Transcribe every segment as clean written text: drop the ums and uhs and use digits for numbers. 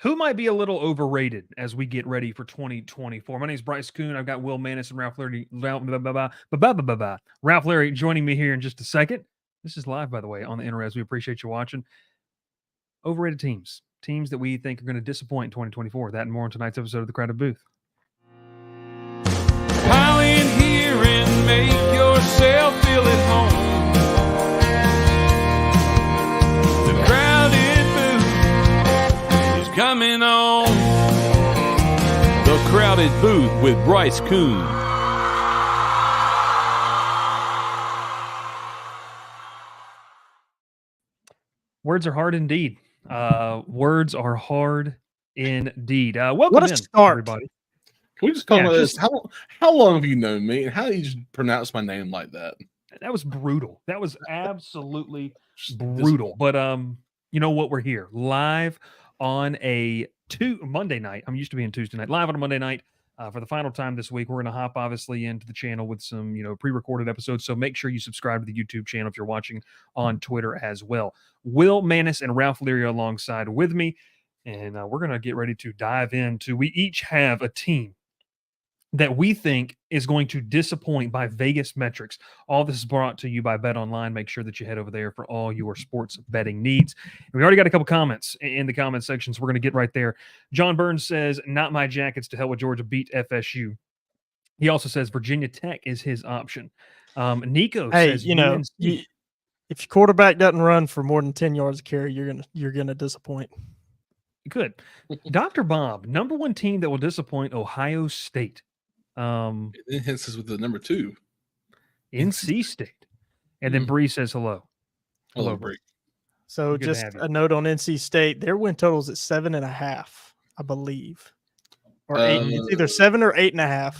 Who might be a little overrated as we get ready for 2024? My name is Bryce Koon. I've got Will Mannis and Ralph Larry joining me here in just a second. This is live, by the way, on the interwebs. We appreciate you watching. Overrated teams that we think are going to disappoint in 2024. That and more on tonight's episode of The Crowded Booth. Pile in here and make yourself feel at home. The Crowded Booth is coming on. The Crowded Booth with Bryce Koon. Words are hard indeed. Words are hard indeed. Welcome what a in, start, everybody. Can we just talk about this? How long have you known me, and how do you just pronounce my name like that? That was brutal. That was absolutely brutal. But you know what? We're here live on a Monday night. I'm used to being Tuesday night. Live on a Monday night for the final time this week. We're going to hop obviously into the channel with some pre-recorded episodes. So make sure you subscribe to the YouTube channel if you're watching on Twitter as well. Will Mannis and Ralph Larry alongside with me, and we're going to get ready to dive into. We each have a team that we think is going to disappoint by Vegas metrics. All this is brought to you by Bet Online. Make sure that you head over there for all your sports betting needs. And we already got a couple comments in the comment section, so we're going to get right there. John Burns says, not my Jackets, to hell with Georgia, beat FSU. He also says Virginia Tech is his option. Nico says, if your quarterback doesn't run for more than 10 yards a carry, you're gonna disappoint. Good. Dr. Bob, number one team that will disappoint, Ohio State. It hits us with the number 2. NC State. And then Bree says hello. Hello, Bree. So Good just a note on NC State, their win total's at 7.5, I believe. Or 8. It's either 7 or 8.5.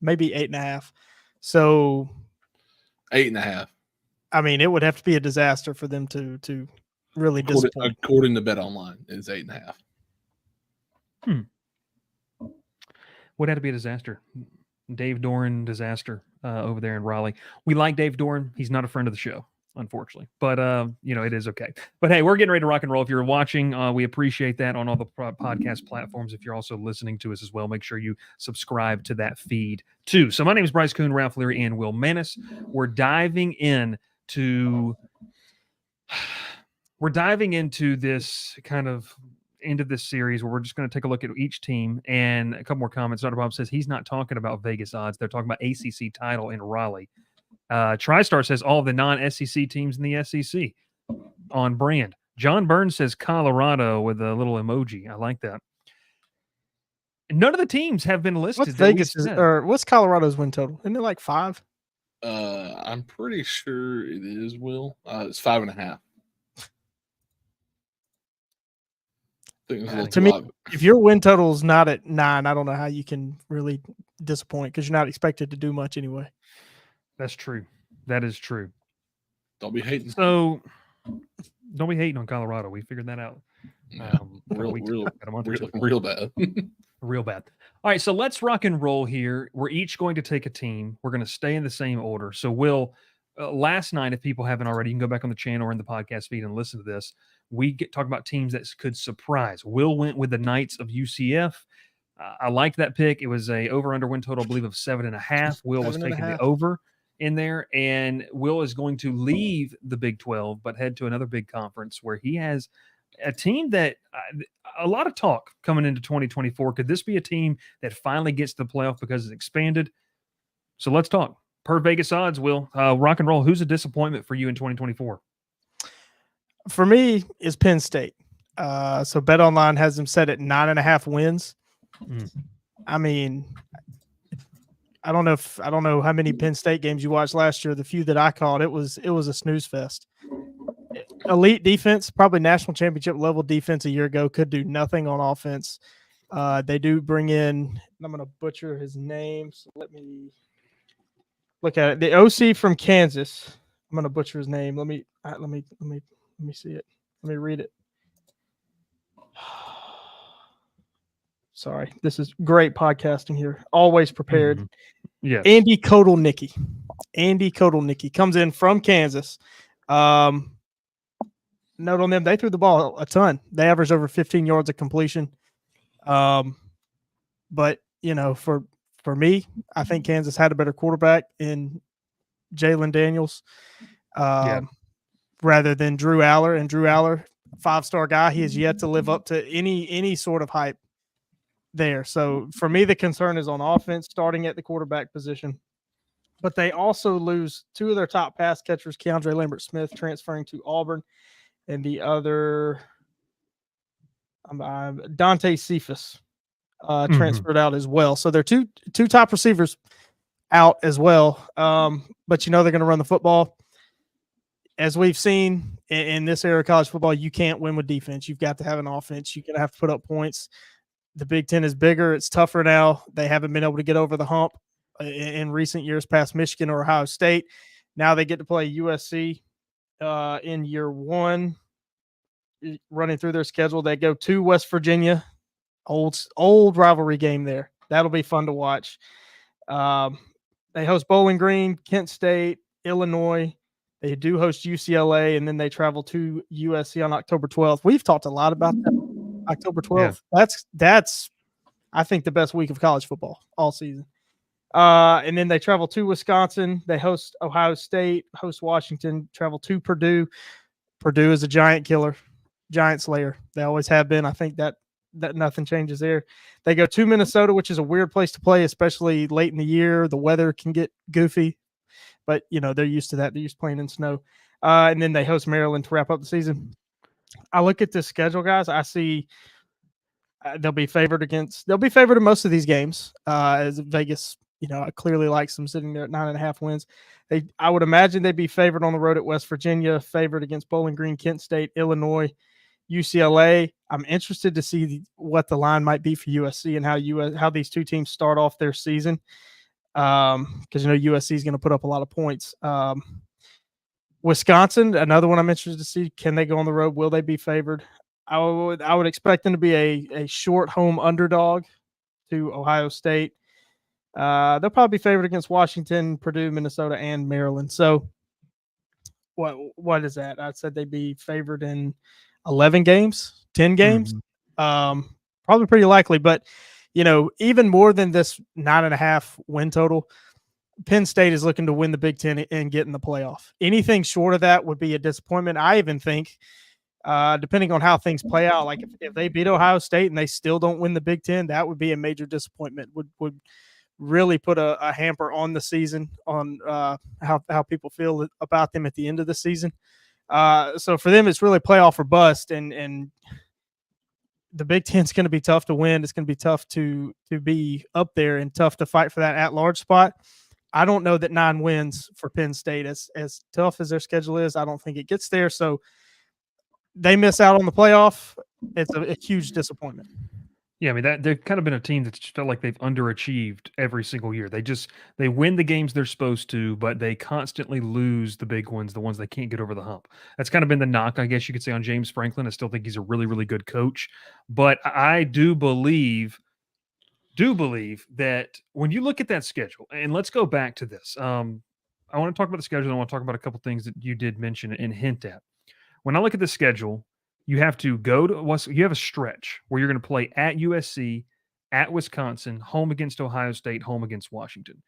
Maybe 8.5. So 8.5. I mean, it would have to be a disaster for them to really disappoint. According to Bet Online, it's 8.5. Would have to be a disaster. Dave Doran disaster over there in Raleigh. We like Dave Doran. He's not a friend of the show, unfortunately. But, it is okay. But, hey, we're getting ready to rock and roll. If you're watching, we appreciate that on all the podcast platforms. If you're also listening to us as well, make sure you subscribe to that feed, too. So my name is Bryce Koon, Ralph Larry, and Will Mannis. We're diving into this into this series where we're just going to take a look at each team and a couple more comments. Dr. Bob says he's not talking about Vegas odds. They're talking about ACC title in Raleigh. TriStar says all of the non-SEC teams in the SEC on brand. John Burns says Colorado with a little emoji. I like that. None of the teams have been listed. What's Colorado's win total? Isn't it like 5? I'm pretty sure it is, Will. It's 5.5. To me, if your win total is not at 9, I don't know how you can really disappoint because you're not expected to do much anyway. That's true. That is true. Don't be hating. So, don't be hating on Colorado. We figured that out. Real bad. Real bad. All right, so let's rock and roll here. We're each going to take a team. We're going to stay in the same order. So, Will, last night, if people haven't already, you can go back on the channel or in the podcast feed and listen to this. We talk about teams that could surprise. Will went with the Knights of UCF. I liked that pick. It was a over-under win total, I believe, of 7.5. Will was taking the over in there, and Will is going to leave the Big 12 but head to another big conference where he has a team that a lot of talk coming into 2024. Could this be a team that finally gets to the playoff because it's expanded? So let's talk. Per Vegas odds, Will, rock and roll. Who's a disappointment for you in 2024? For me, is Penn State. So Bet Online has them set at 9.5 wins. I mean, I don't know how many Penn State games you watched last year. The few that I called, it was a snooze fest. Elite defense, probably national championship level defense a year ago, could do nothing on offense. They do bring in, I'm going to butcher his name, so let me look at it. The OC from Kansas. I'm going to butcher his name. Let me see it. Let me read it. Sorry, this is great podcasting here. Always prepared. Yes. Andy Kotelnicki comes in from Kansas. note on them, they threw the ball a ton. They averaged over 15 yards of completion. But for me, I think Kansas had a better quarterback in Jalen Daniels, rather than Drew Aller. And Drew Aller, 5-star guy, he has yet to live up to any sort of hype there. So for me, the concern is on offense, starting at the quarterback position. But they also lose 2 of their top pass catchers, Keandre Lambert-Smith transferring to Auburn, and the other Dante Cephas transferred out as well. So they're two top receivers out as well. But they're going to run the football. As we've seen in this era of college football, you can't win with defense. You've got to have an offense. You're going to have to put up points. The Big Ten is bigger. It's tougher now. They haven't been able to get over the hump in recent years past Michigan or Ohio State. Now they get to play USC in year 1, running through their schedule. They go to West Virginia, old rivalry game there. That'll be fun to watch. They host Bowling Green, Kent State, Illinois. They do host UCLA, and then they travel to USC on October 12th. We've talked a lot about that. October 12th. Yeah. That's I think the best week of college football all season. And then they travel to Wisconsin. They host Ohio State, host Washington, travel to Purdue. Purdue is a giant killer, giant slayer. They always have been. I think that nothing changes there. They go to Minnesota, which is a weird place to play, especially late in the year. The weather can get goofy, but they're used to that. They're used to playing in snow. And then they host Maryland to wrap up the season. I look at this schedule, guys. I see they'll be favored in most of these games. As Vegas, clearly likes them sitting there at 9.5 wins. I would imagine they'd be favored on the road at West Virginia, favored against Bowling Green, Kent State, Illinois, UCLA. I'm interested to see what the line might be for USC and how these two teams start off their season. Because USC is going to put up a lot of points. Wisconsin, another one I'm interested to see. Can they go on the road? Will they be favored? I would expect them to be a short home underdog to Ohio State. They'll probably be favored against Washington, Purdue, Minnesota, and Maryland. So what is that? I said they'd be favored in 11 games, 10 games. Probably pretty likely, but even more than this 9.5 win total, Penn State is looking to win the Big Ten and get in the playoff. Anything short of that would be a disappointment. I even think, depending on how things play out, like if they beat Ohio State and they still don't win the Big Ten, that would be a major disappointment. Would really put a hamper on the season, on how people feel about them at the end of the season. So for them, it's really playoff or bust, and the Big Ten's going to be tough to win. It's going to be tough to be up there and tough to fight for that at-large spot. I don't know that 9 wins for Penn State, as tough as their schedule is, I don't think it gets there. So they miss out on the playoff. It's a huge disappointment. Yeah, I mean, they've kind of been a team that's just felt like they've underachieved every single year. They win the games they're supposed to, but they constantly lose the big ones, the ones they can't get over the hump. That's kind of been the knock, I guess you could say, on James Franklin. I still think he's a really, really good coach. But I do believe that when you look at that schedule, and let's go back to this. I want to talk about the schedule. I want to talk about a couple things that you did mention and hint at. When I look at the schedule, you have to you have a stretch where you're going to play at USC, at Wisconsin, home against Ohio State, home against Washington.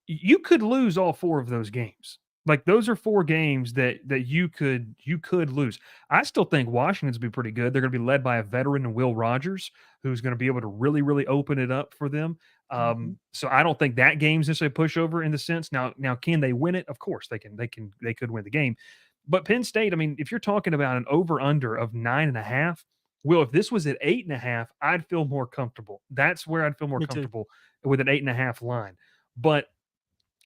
You could lose all 4 of those games. Like, those are 4 games that you could lose. I still think Washington's be pretty good. They're going to be led by a veteran, Will Rogers, who's going to be able to really, really open it up for them. So I don't think that game's necessarily a pushover in the sense. Now, can they win it? Of course they can. They could win the game. But Penn State, I mean, if you're talking about an over-under of 9.5, Will, if this was at 8.5, I'd feel more comfortable. That's where I'd feel more comfortable with an 8.5 line. But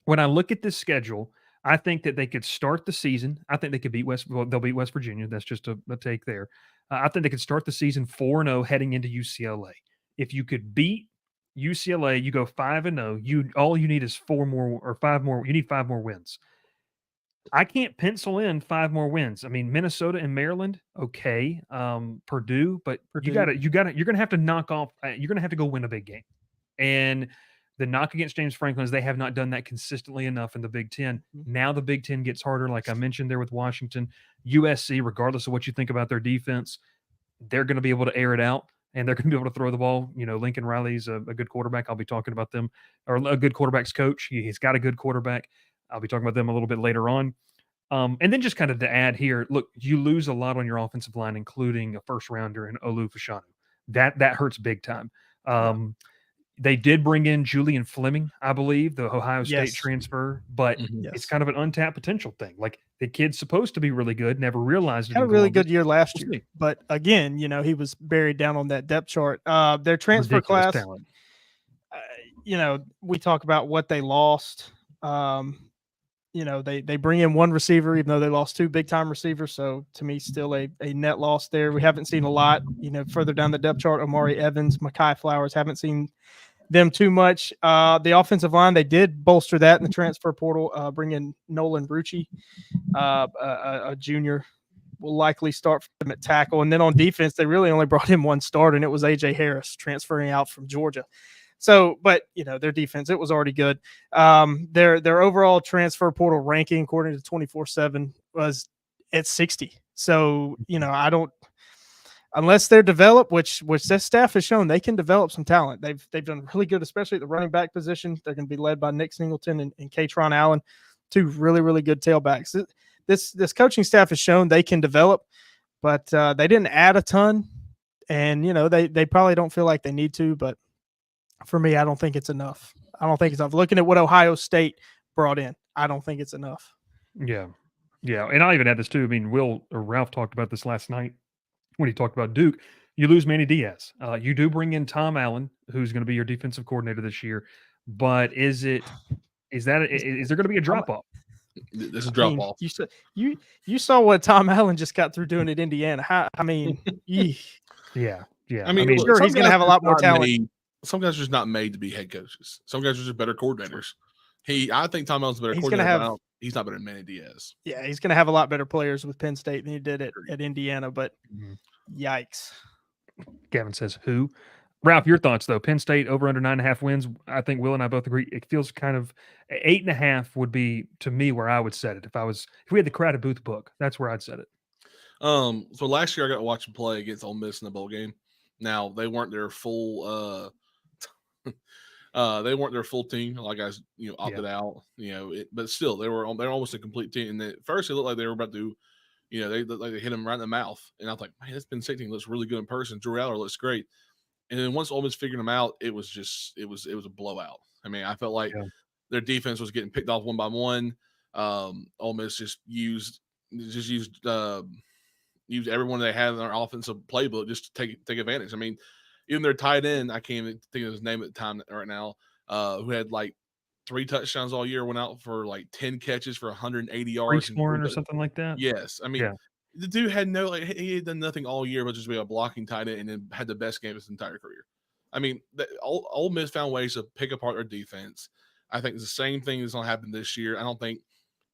when I look at this schedule, I think that they could start the season. I think they could beat they'll beat West Virginia. That's just a take there. I think they could start the season 4-0 heading into UCLA. If you could beat UCLA, you go 5-0. All you need is 5 more. You need 5 more wins. I can't pencil in 5 more wins. I mean, Minnesota and Maryland, okay. Purdue, but you're going to have to knock off. You're going to have to go win a big game. And The knock against James Franklin is they have not done that consistently enough in the Big Ten. Now the Big Ten gets harder, like I mentioned there with Washington. USC, regardless of what you think about their defense, they're going to be able to air it out, and they're going to be able to throw the ball. Lincoln Riley's a good quarterback. I'll be talking about them, or a good quarterback's coach. He's got a good quarterback. I'll be talking about them a little bit later on. And then just kind of to add here, look, you lose a lot on your offensive line, including a first rounder in Olu Fashanu. That hurts big time. They did bring in Julian Fleming, I believe, the Ohio State transfer, but it's kind of an untapped potential thing. Like, the kid's supposed to be really good, never realized it. Had a really good year last year, but again, he was buried down on that depth chart. Their transfer class, we talk about what they lost. They bring in one receiver, even though they lost two big-time receivers. So, to me, still a net loss there. We haven't seen a lot, further down the depth chart. Omari Evans, Mekhi Flowers, haven't seen them too much. The offensive line, they did bolster that in the transfer portal, bring in Nolan Rucci, a junior, will likely start for them at tackle. And then on defense, they really only brought in one starter, and it was A.J. Harris transferring out from Georgia. So, but their defense, it was already good. Their overall transfer portal ranking, according to 24/7, was at 60. So, I don't, unless they're developed, which this staff has shown they can develop some talent. They've done really good, especially at the running back position. They're going to be led by Nick Singleton and Katron Allen, two really, really good tailbacks. This coaching staff has shown they can develop, but they didn't add a ton, and they probably don't feel like they need to. But for me, I don't think it's enough. Looking at what Ohio State brought in, I don't think it's enough. Yeah, and I'll even add this too. I mean, Ralph talked about this last night when he talked about Duke. You lose Manny Diaz. You do bring in Tom Allen, who's going to be your defensive coordinator this year. But is there going to be a drop off? This is a drop off. You saw what Tom Allen just got through doing at Indiana. Yeah. I mean, sure, he's going to have a lot more talent. Some guys are just not made to be head coaches. Some guys are just better coordinators. I think Tom Allen's a better coordinator. He's not better than Manny Diaz. Yeah, he's going to have a lot better players with Penn State than he did at Indiana, but yikes. Gavin says, who? Ralph, your thoughts, though. Penn State over under 9.5 wins. I think Will and I both agree. It feels kind of 8.5 would be, to me, where I would set it. If we had the Crowded Booth book, that's where I'd set it. So last year I got to watch them play against Ole Miss in the bowl game. Now, they weren't their full they weren't their full team. A lot of guys, opted out. But still, they're almost a complete team. And at first, it looked like they were about to, they looked like they hit him right in the mouth. And I was like, man, this Penn State team looks really good in person. Drew Aller looks great. And then once Ole Miss figured them out, it was a blowout. I mean, I felt like their defense was getting picked off one by one. Ole Miss just used everyone they had in their offensive playbook just to take advantage. I mean, even their tight end, I can't even think of his name at the time right now, who had like 3 touchdowns all year, went out for like 10 catches for 180 yards. Or something like that? Yes. I mean, the dude had he had done nothing all year but just be a blocking tight end and then had the best game of his entire career. I mean, Ole Miss found ways to pick apart their defense. I think it's the same thing that's going to happen this year. I don't think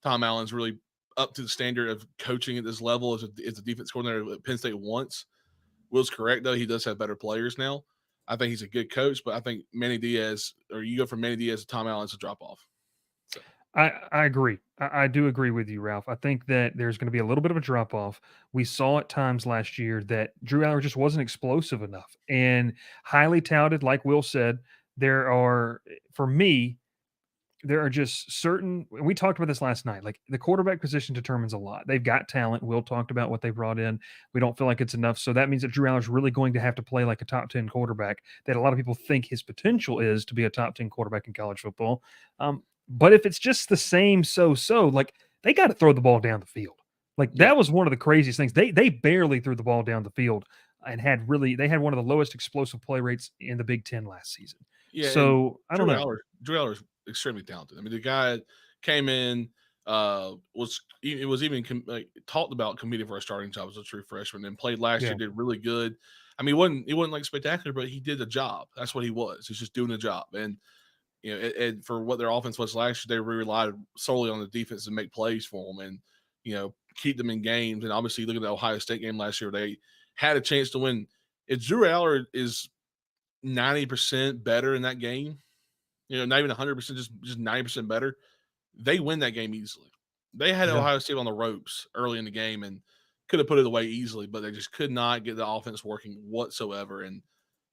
Tom Allen's really up to the standard of coaching at this level as a defense coordinator that Penn State wants. Will's correct, though. He does have better players now. I think he's a good coach, but I think Manny Diaz, or you go from Manny Diaz to Tom Allen, it's a drop-off. So. I agree. I do agree with you, Ralph. I think that there's going to be a little bit of a drop-off. We saw at times last year that Drew Aller just wasn't explosive enough. And highly touted, like Will said, there are just certain – we talked about this last night. Like, the quarterback position determines a lot. They've got talent. Will talked about what they brought in. We don't feel like it's enough. So that means that Drew Aller's really going to have to play like a top 10 quarterback that a lot of people think his potential is to be a top 10 quarterback in college football. But if it's just the same so-so, like, they got to throw the ball down the field. Like, that was one of the craziest things. They barely threw the ball down the field and they had one of the lowest explosive play rates in the Big Ten last season. Yeah. So I don't know. Drew Aller's extremely talented. I mean, the guy came in, was even talked about competing for a starting job as a true freshman, and played last year, did really good. I mean, he wasn't like spectacular, but he did the job. That's what he was. He's just doing the job. And and for what their offense was last year, they relied solely on the defense to make plays for them and keep them in games. And obviously, look at the Ohio State game last year; they had a chance to win. If Drew Aller is 90% better in that game, not even 100%, just 90% better, they win that game easily. They had Ohio State on the ropes early in the game and could have put it away easily, but they just could not get the offense working whatsoever. And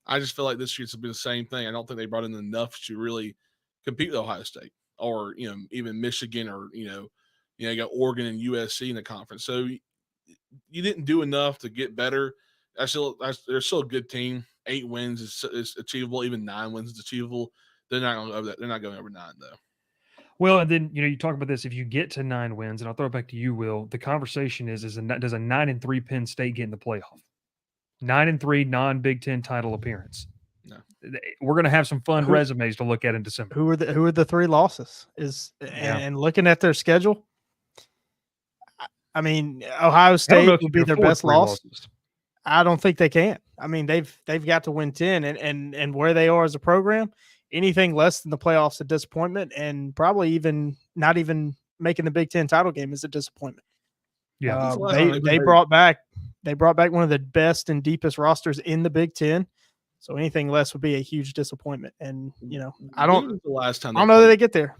I just feel like this year's been the same thing. I don't think they brought in enough to really compete with Ohio State or, even Michigan or, you got Oregon and USC in the conference. So you didn't do enough to get better. They're still a good team. 8 wins is achievable. Even 9 wins is achievable. They're not going over that. They're not going over 9 though. Well, and then you talk about this. If you get to 9 wins, and I'll throw it back to you, Will. The conversation is does a 9-3 Penn State get in the playoff? 9-3 non-Big Ten title appearance. No, we're going to have some fun resumes to look at in December. Who are the 3 losses? And looking at their schedule, I mean, Ohio State would be their best loss. I don't think they can. I mean, they've got to win 10, and where they are as a program, anything less than the playoffs a disappointment, and probably even not even making the Big Ten title game is a disappointment. Yeah, they brought back one of the best and deepest rosters in the Big Ten. So anything less would be a huge disappointment. And I don't know that they get there.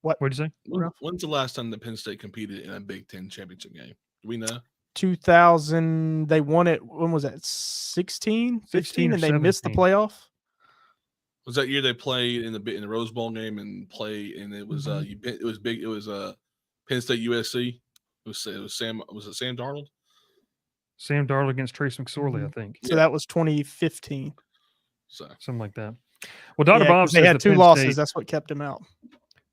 What'd you say? When's the last time the Penn State competed in a Big Ten championship game? Do we know? 2000. They won it. When was that? 16, 15, and they missed the playoff. Was that year they played in the Rose Bowl game and it was it was big. It was Penn State USC. It was Sam. Was it Sam Darnold? Sam Darnold against Trace McSorley, I think. So that was 2015. So something like that. Well, Dr. Bob says they had 2 losses. That's what kept him out.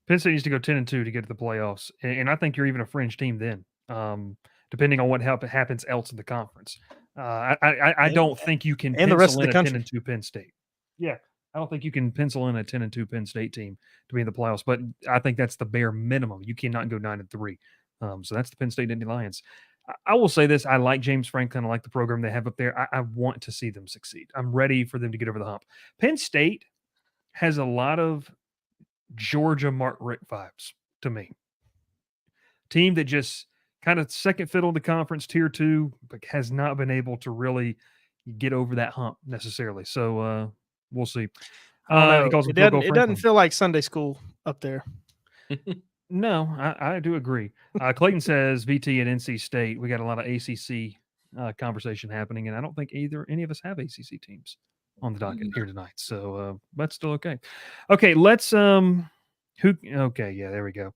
Penn State needs to go 10-2 to get to the playoffs, and I think you're even a fringe team then, depending on what happens else in the conference. I don't think you can and the rest of the country 10-2 Penn State. Yeah, I don't think you can pencil in a 10-2 Penn State team to be in the playoffs, but I think that's the bare minimum. You cannot go 9-3. So that's the Penn State Indy Lions. I will say this: I like James Franklin. I like the program they have up there. I want to see them succeed. I'm ready for them to get over the hump. Penn State has a lot of Georgia Mark Richt vibes to me. Team that just kind of second fiddle in the conference, tier 2, but has not been able to really get over that hump necessarily. So we'll see. It doesn't feel like Sunday school up there. No, I do agree. Clayton says VT at NC State. We got a lot of ACC conversation happening, and I don't think any of us have ACC teams on the docket here tonight. So that's still okay. Okay, let's okay, yeah, there we go.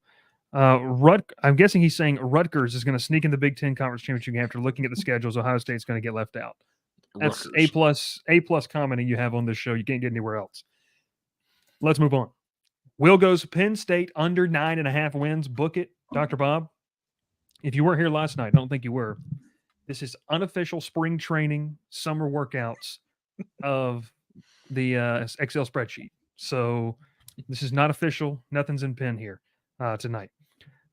I'm guessing he's saying Rutgers is going to sneak in the Big Ten Conference Championship game after looking at the schedules. Ohio State's going to get left out. That's A+ commenting you have on this show. You can't get anywhere else. Let's move on. Will goes Penn State under 9.5 wins. Book it, Dr. Bob. If you weren't here last night, I don't think you were. This is unofficial spring training, summer workouts of the Excel spreadsheet. So this is not official. Nothing's in pen here tonight.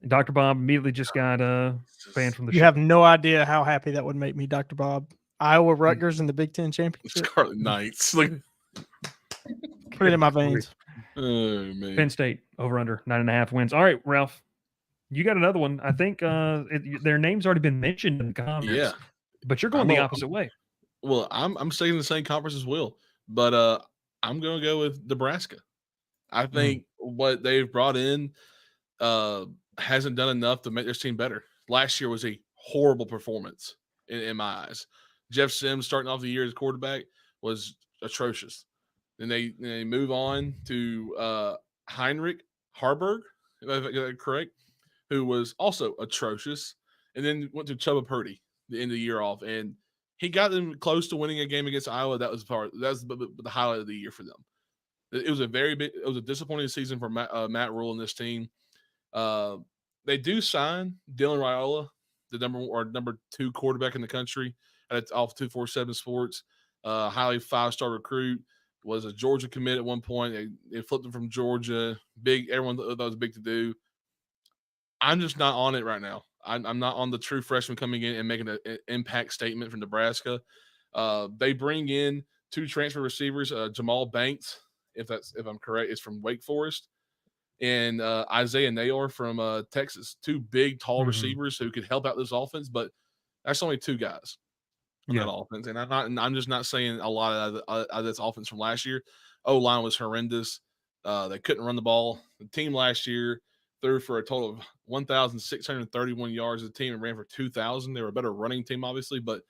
Dr. Bob immediately just got banned from the show. You have no idea how happy that would make me, Dr. Bob. Iowa Rutgers in the Big Ten Championship. Scarlet Knights. Put it in my veins. Oh, man. Penn State over under 9.5 wins. All right, Ralph, you got another one. I think their name's already been mentioned in the conference. Yeah, but you're going the opposite way. Well, I'm staying in the same conference as Will, but I'm going to go with Nebraska. I think what they've brought in hasn't done enough to make this team better. Last year was a horrible performance in my eyes. Jeff Sims starting off the year as quarterback was atrocious. Then they move on to Heinrich Harburg, if I get that correct, who was also atrocious, and then went to Chubba Purdy the end of the year off, and he got them close to winning a game against Iowa. That was the highlight of the year for them. It was a disappointing season for Matt Rule and this team. They do sign Dylan Raiola, the number 2 quarterback in the country off 247 Sports, highly 5-star recruit. Was a Georgia commit at one point. They flipped him from Georgia. Everyone thought it was big to do. I'm just not on it right now. I'm not on the true freshman coming in and making an impact statement from Nebraska. They bring in 2 transfer receivers. Jamal Banks, if I'm correct, is from Wake Forest, and Isaiah Naylor from Texas. 2 big, tall receivers who could help out this offense, but that's only 2 guys. That offense, and I'm just not saying a lot of this offense from last year. O-line was horrendous. They couldn't run the ball. The team last year threw for a total of 1,631 yards as a team and ran for 2,000. They were a better running team, obviously, but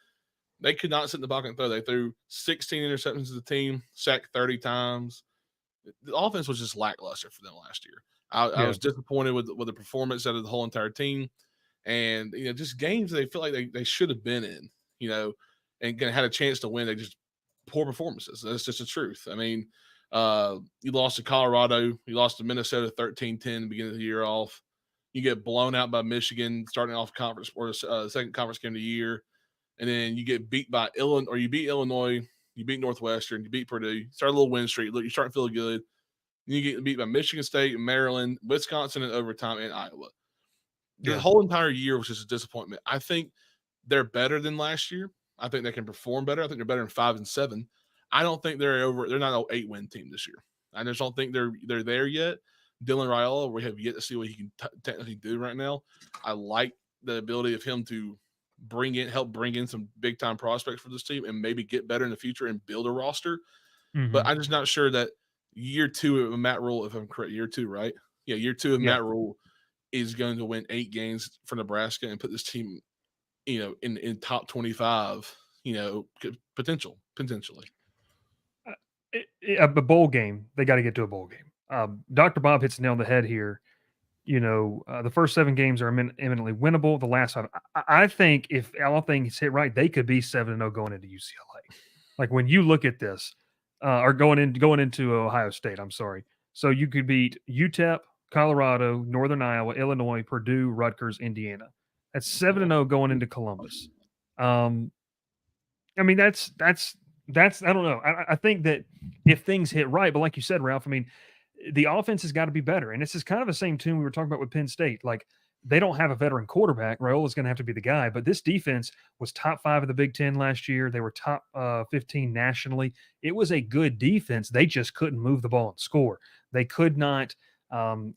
they could not sit in the pocket and throw. They threw 16 interceptions as a team, sacked 30 times. The offense was just lackluster for them last year. I was disappointed with the performance out of the whole entire team. And, just games they feel like they should have been in, and had a chance to win. They just poor performances. That's just the truth. I mean, you lost to Colorado. You lost to Minnesota 13-10 beginning of the year off. You get blown out by Michigan starting off conference or second conference game of the year. And then you get beat by Illinois, or you beat Illinois, you beat Northwestern, you beat Purdue, you start a little win streak. Look, you're starting to feel good. Then you get beat by Michigan State, Maryland, Wisconsin in overtime, and Iowa. The whole entire year was just a disappointment. I think they're better than last year. I think they can perform better. I think they're better than 5 and 7. I don't think they're not an 8-win team this year. I just don't think they're there yet. Dylan Raiola, we have yet to see what he can technically do right now. I like the ability of him to help bring in some big time prospects for this team and maybe get better in the future and build a roster. Mm-hmm. But I'm just not sure that year 2 of Matt Rule, if I'm correct, year 2, right? Yeah, year 2 of Matt Rule is going to win 8 games for Nebraska and put this team, in top 25, potentially. A bowl game, they got to get to a bowl game. Dr. Bob hits the nail on the head here. The first 7 games are eminently winnable. The last 5, I think if all things hit right, they could be 7-0 going into UCLA. Like when you look at this, or going into Ohio State, I'm sorry. So you could beat UTEP, Colorado, Northern Iowa, Illinois, Purdue, Rutgers, Indiana. That's 7-0 going into Columbus. I mean, that's I don't know. I think that if things hit right, but like you said, Ralph, I mean, the offense has got to be better. And this is kind of the same tune we were talking about with Penn State. Like, they don't have a veteran quarterback. Raiola's going to have to be the guy. But this defense was top 5 of the Big Ten last year. They were top 15 nationally. It was a good defense. They just couldn't move the ball and score. They could not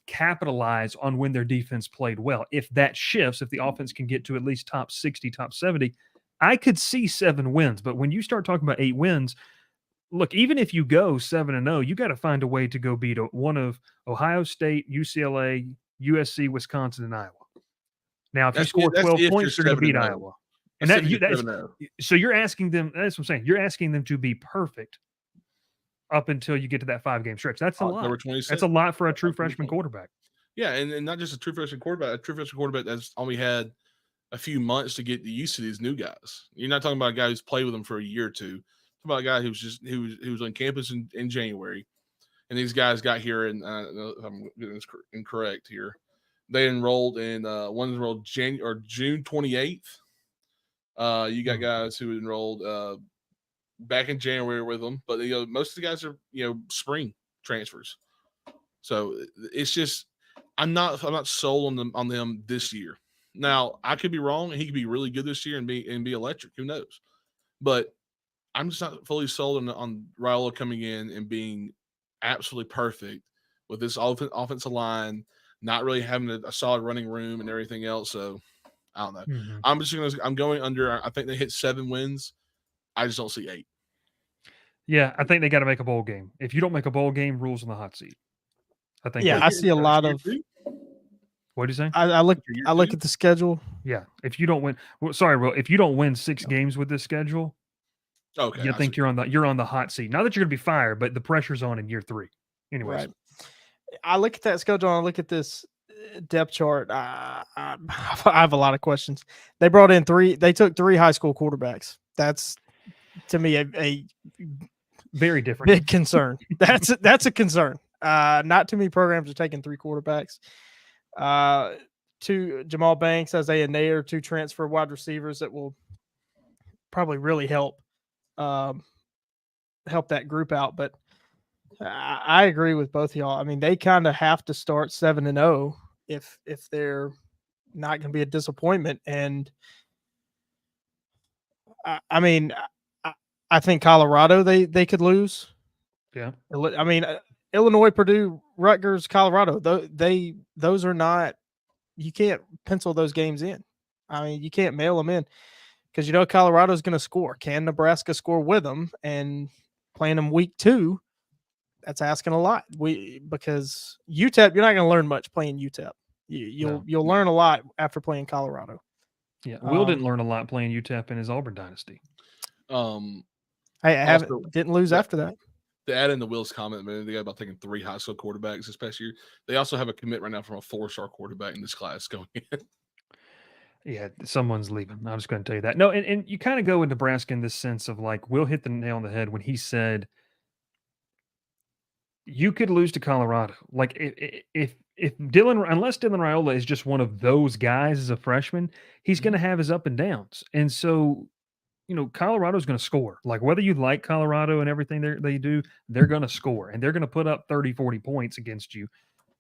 capitalize on when their defense played well. If that shifts, if the offense can get to at least top 60, top 70, I could see 7 wins. But when you start talking about 8 wins, look, even if you go 7-0, you got to find a way to go beat one of Ohio State, UCLA, USC, Wisconsin, and Iowa. Now, if you score 12 points, you're going to beat Iowa. And so you're asking them, that's what I'm saying, you're asking them to be perfect up until you get to that 5-game stretch. That's a lot. That's a lot for a true freshman quarterback. Yeah, and not just a true freshman quarterback that's only had a few months to get used to these new guys. You're not talking about a guy who's played with them for a year or two. You're talking about a guy who was on campus in January, and these guys got here, and if I'm getting this incorrect here, they enrolled in one enrolled June 28th. You got guys who enrolled back in January with them, but most of the guys are spring transfers. So it's just I'm not sold on them this year. Now I could be wrong, and he could be really good this year and be electric. Who knows? But I'm just not fully sold on Raiola coming in and being absolutely perfect with this offensive line, not really having a solid running room and everything else. So I don't know. Mm-hmm. I'm going under. I think they hit 7 wins. I just don't see 8. Yeah, I think they got to make a bowl game. If you don't make a bowl game, Rule's on the hot seat. I think. Yeah, I see a lot of. What do you say? I look at the schedule. Yeah, if you don't win, Will, if you don't win 6 games with this schedule, okay, you think you're on the hot seat. Not that you're going to be fired, but the pressure's on in year 3. Anyways, right. I look at that schedule. And I look at this depth chart. I have a lot of questions. They brought in 3. They took 3 high school quarterbacks. That's to me a very different big concern. That's a concern. Not too many programs are taking 3 quarterbacks. 2 Jamal Banks, Isaiah Nair, 2 transfer wide receivers that will probably really help that group out. But I agree with both of y'all. I mean, they kind of have to start 7-0 if they're not going to be a disappointment. And I mean, I think Colorado they could lose. Yeah. I mean, Illinois, Purdue, Rutgers, Colorado. Those are not. You can't pencil those games in. I mean, you can't mail them in because Colorado's going to score. Can Nebraska score with them? And playing them week 2, that's asking a lot. Because UTEP, you're not going to learn much playing UTEP. You'll learn a lot after playing Colorado. Yeah, Will didn't learn a lot playing UTEP in his Auburn dynasty. I didn't lose after that. To add in the Will's comment, man, they got about taking 3 high school quarterbacks this past year. They also have a commit right now from a 4-star quarterback in this class going in. Yeah, someone's leaving. I'm just going to tell you that. No, and you kind of go with Nebraska in this sense of like, Will hit the nail on the head when he said, you could lose to Colorado. Like if unless Dylan Raiola is just one of those guys as a freshman, he's going to have his up and downs. And so, Colorado's going to score. Like whether you like Colorado and everything they do, they're going to score and they're going to put up 30, 40 points against you.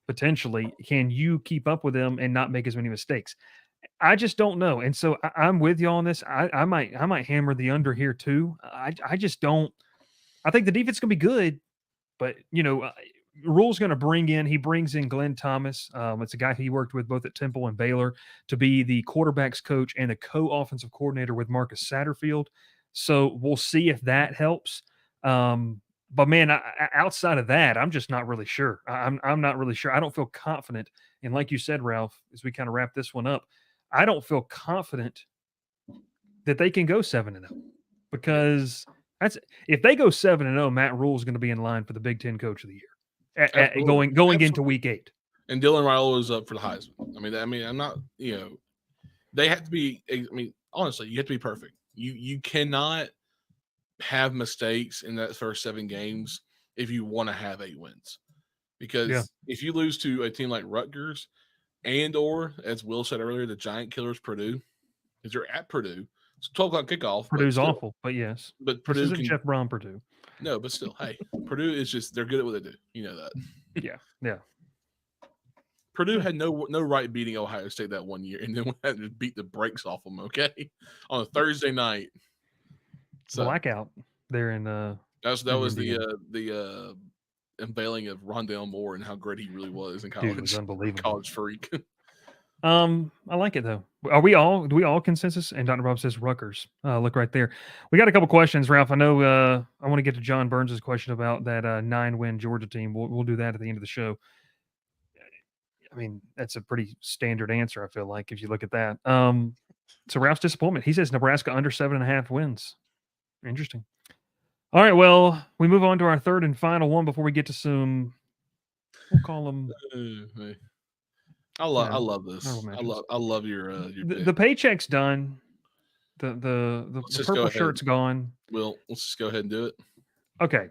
Potentially, can you keep up with them and not make as many mistakes? I just don't know. And so I'm with you on this. I might hammer the under here too. I just don't. I think the defense is going to be good, but Rule's going to he brings in Glenn Thomas. It's a guy he worked with both at Temple and Baylor to be the quarterback's coach and the co-offensive coordinator with Marcus Satterfield. So we'll see if that helps. But man, outside of that, I'm just not really sure. I'm not really sure. I don't feel confident. And like you said, Ralph, as we kind of wrap this one up, I don't feel confident that they can go 7-0 because if they go 7-0, Matt Rule is going to be in line for the Big Ten Coach of the Year going into Week 8. And Dylan Raiola is up for the Heisman. I mean, I'm not. They have to be. I mean, honestly, you have to be perfect. You cannot have mistakes in that first 7 games if you want to have 8 wins. Because if you lose to a team like Rutgers or, as Will said earlier, the giant killers Purdue, because you're at Purdue. It's 12 o'clock kickoff. Purdue's awful, but yes. But Purdue isn't Jeff Brom Purdue. No, but still, hey, Purdue is just, they're good at what they do. You know that. Yeah. Purdue had no right beating Ohio State that one year, and then we had to beat the brakes off them, okay? On a Thursday night. So, blackout there in that was the unveiling of Rondale Moore and how great he really was in college. Dude, it was unbelievable. College freak. I like it though. Do we all consensus? And Dr. Bob says Rutgers. Look right there. We got a couple questions, Ralph. I know I want to get to John Burns' question about that 9-win Georgia team. We'll do that at the end of the show. I mean, that's a pretty standard answer, I feel like, if you look at that. So Ralph's disappointment. He says Nebraska under 7.5 wins. Interesting. All right, well, we move on to our third and final one before we get to some, we'll call them. I love this. I love your the paycheck's done. The purple shirt's gone. Well, let's just go ahead and do it. Okay.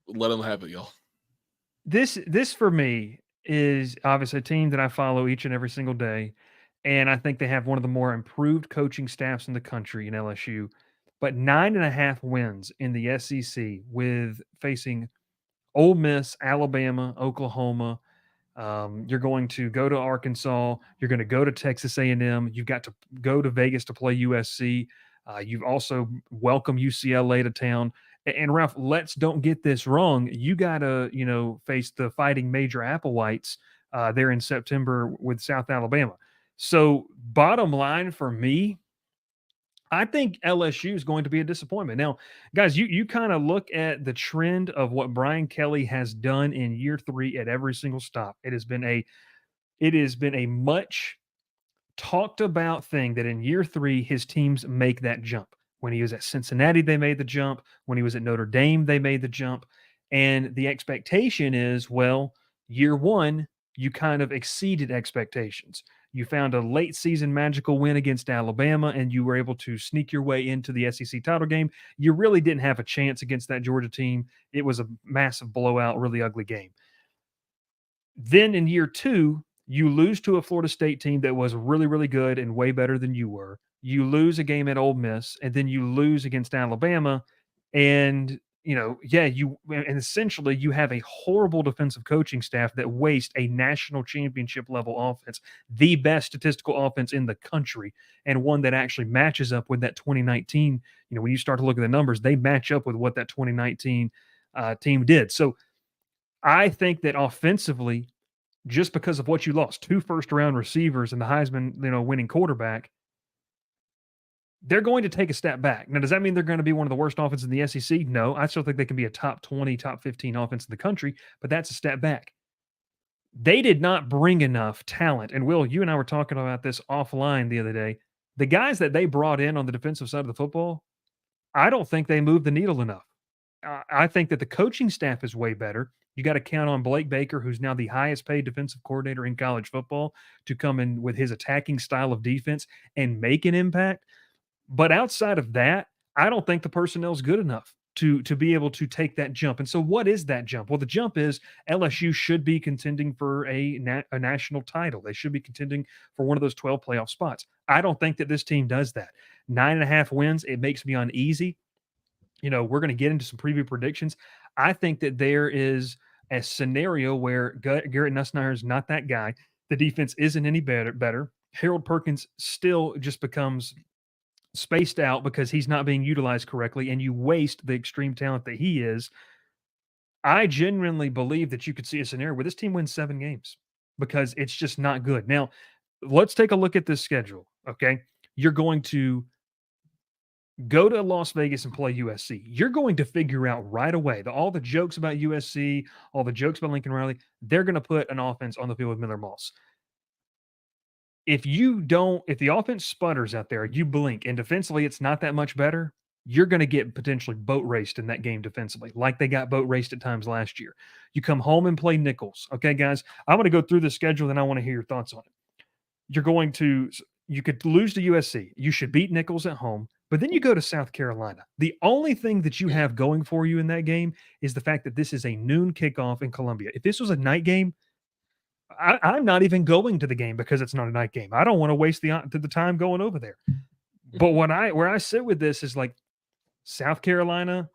Let them have it, y'all. This for me is obviously a team that I follow each and every single day. And I think they have one of the more improved coaching staffs in the country in LSU. But 9.5 wins in the SEC with facing Ole Miss, Alabama, Oklahoma. You're going to go to Arkansas. You're going to go to Texas A&M. You've got to go to Vegas to play USC. You've also welcomed UCLA to town. And Ralph, don't get this wrong. You got to, face the Fighting Major Applewhites there in September with South Alabama. So bottom line for me, I think LSU is going to be a disappointment. Now, guys, you kind of look at the trend of what Brian Kelly has done in year 3 at every single stop. It has been a much talked about thing that in year 3, his teams make that jump. When he was at Cincinnati, they made the jump. When he was at Notre Dame, they made the jump. And the expectation is, well, year 1, you kind of exceeded expectations. You found a late season magical win against Alabama, and you were able to sneak your way into the SEC title game. You really didn't have a chance against that Georgia team. It was a massive blowout, really ugly game. Then in year 2, you lose to a Florida State team that was really, really good and way better than you were. You lose a game at Ole Miss, and then you lose against Alabama. And and essentially you have a horrible defensive coaching staff that waste a national championship level offense, the best statistical offense in the country, and one that actually matches up with that 2019. When you start to look at the numbers, they match up with what that 2019 team did. So I think that offensively, just because of what you lost, 2 first-round receivers and the Heisman, winning quarterback, they're going to take a step back. Now, does that mean they're going to be one of the worst offenses in the SEC? No, I still think they can be a top 20, top 15 offense in the country, but that's a step back. They did not bring enough talent. And Will, you and I were talking about this offline the other day. The guys that they brought in on the defensive side of the football, I don't think they moved the needle enough. I think that the coaching staff is way better. You got to count on Blake Baker, who's now the highest paid defensive coordinator in college football, to come in with his attacking style of defense and make an impact. But outside of that, I don't think the personnel is good enough to be able to take that jump. And so what is that jump? Well, the jump is LSU should be contending for a national title. They should be contending for one of those 12 playoff spots. I don't think that this team does that. 9.5 wins, it makes me uneasy. You know, we're going to get into some preview predictions. I think that there is a scenario where Garrett Nussmeier is not that guy. The defense isn't any better. Harold Perkins still just becomes spaced out because he's not being utilized correctly, and you waste the extreme talent that he is. I genuinely believe that you could see a scenario where this team wins 7 games because it's just not good. Now, let's take a look at this schedule, okay? You're going to go to Las Vegas and play USC. You're going to figure out right away all the jokes about USC, all the jokes about Lincoln Riley, they're going to put an offense on the field with Miller Moss. If the offense sputters out there, you blink, and defensively it's not that much better, you're going to get potentially boat raced in that game defensively, like they got boat raced at times last year. You come home and play Nichols. Okay, guys, I'm going to go through the schedule, and I want to hear your thoughts on it. You could lose to USC. You should beat Nichols at home, but then you go to South Carolina. The only thing that you have going for you in that game is the fact that this is a noon kickoff in Columbia. If this was a night game, I'm not even going to the game because it's not a night game. I don't want to waste the time going over there. But where I sit with this is like South Carolina.